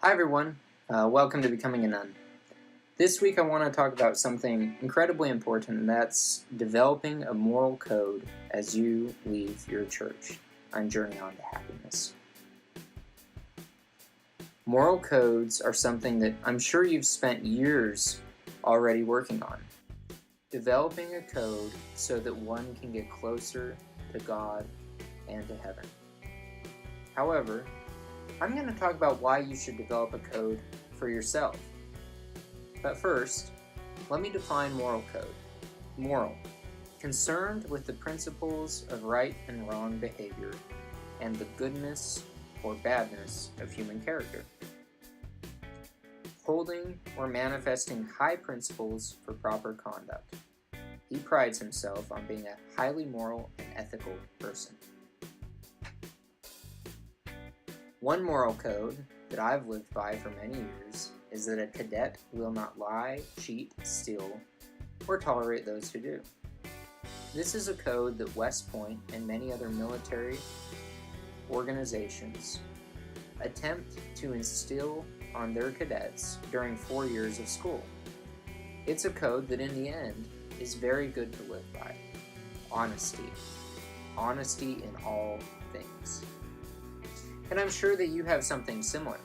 Hi everyone, welcome to Becoming a Nun. This week I want to talk about something incredibly important, and that's developing a moral code as you leave your church on Journey on to Happiness. Moral codes are something that I'm sure you've spent years already working on. Developing a code so that one can get closer to God and to heaven. However, I'm going to talk about why you should develop a code for yourself. But first, let me define moral code. Moral, concerned with the principles of right and wrong behavior and the goodness or badness of human character. Holding or manifesting high principles for proper conduct. He prides himself on being a highly moral and ethical person. One moral code that I've lived by for many years is that a cadet will not lie, cheat, steal, or tolerate those who do. This is a code that West Point and many other military organizations attempt to instill on their cadets during 4 years of school. It's a code that in the end is very good to live by. Honesty. Honesty in all things. And I'm sure that you have something similar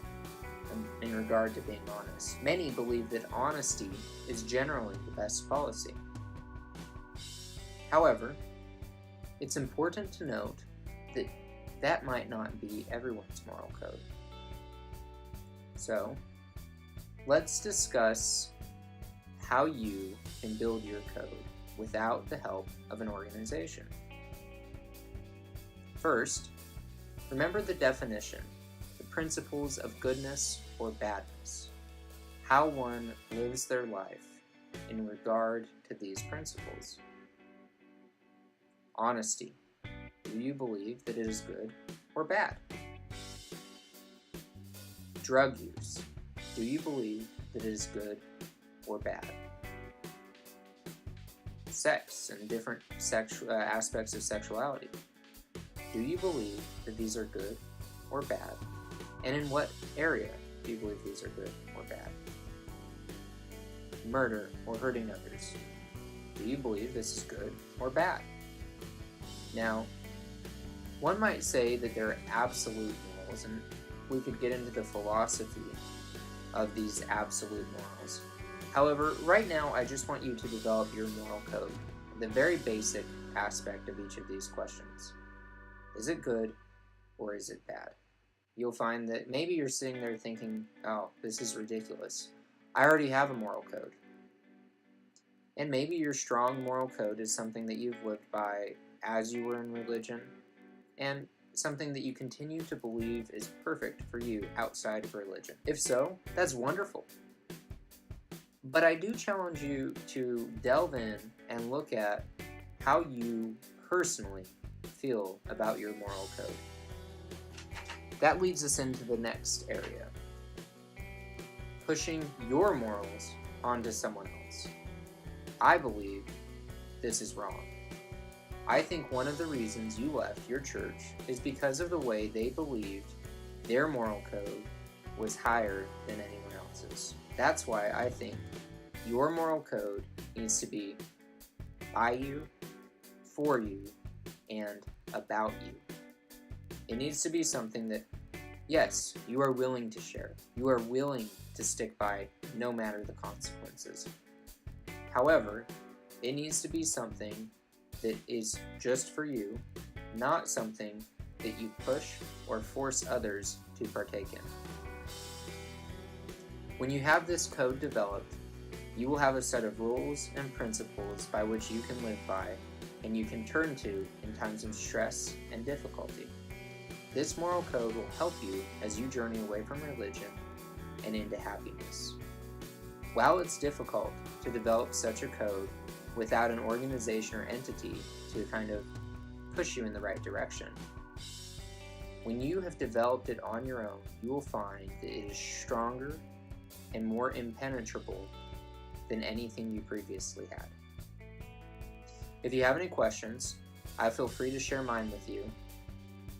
in regard to being honest. Many believe that honesty is generally the best policy. However, it's important to note that that might not be everyone's moral code. So, let's discuss how you can build your code without the help of an organization. First, remember the definition, the principles of goodness or badness, how one lives their life in regard to these principles. Honesty. Do you believe that it is good or bad? Drug use. Do you believe that it is good or bad? Sex and different aspects of sexuality. Do you believe that these are good or bad? And in what area do you believe these are good or bad? Murder or hurting others. Do you believe this is good or bad? Now, one might say that there are absolute morals, and we could get into the philosophy of these absolute morals. However, right now I just want you to develop your moral code, the very basic aspect of each of these questions. Is it good or is it bad? You'll find that maybe you're sitting there thinking, oh, this is ridiculous. I already have a moral code. And maybe your strong moral code is something that you've lived by as you were in religion, and something that you continue to believe is perfect for you outside of religion. If so, that's wonderful. But I do challenge you to delve in and look at how you personally feel about your moral code. That leads us into the next area. Pushing your morals onto someone else. I believe this is wrong. I think one of the reasons you left your church is because of the way they believed their moral code was higher than anyone else's. That's why I think your moral code needs to be by you, for you, and about you. It needs to be something that, yes, you are willing to share. You are willing to stick by no matter the consequences. However, it needs to be something that is just for you, not something that you push or force others to partake in. When you have this code developed, you will have a set of rules and principles by which you can live by and you can turn to in times of stress and difficulty. This moral code will help you as you journey away from religion and into happiness. While it's difficult to develop such a code without an organization or entity to kind of push you in the right direction, when you have developed it on your own, you will find that it is stronger and more impenetrable than anything you previously had. If you have any questions, I feel free to share mine with you.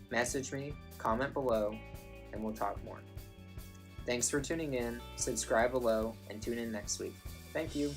Message me, comment below, and we'll talk more. Thanks for tuning in, subscribe below, and tune in next week. Thank you.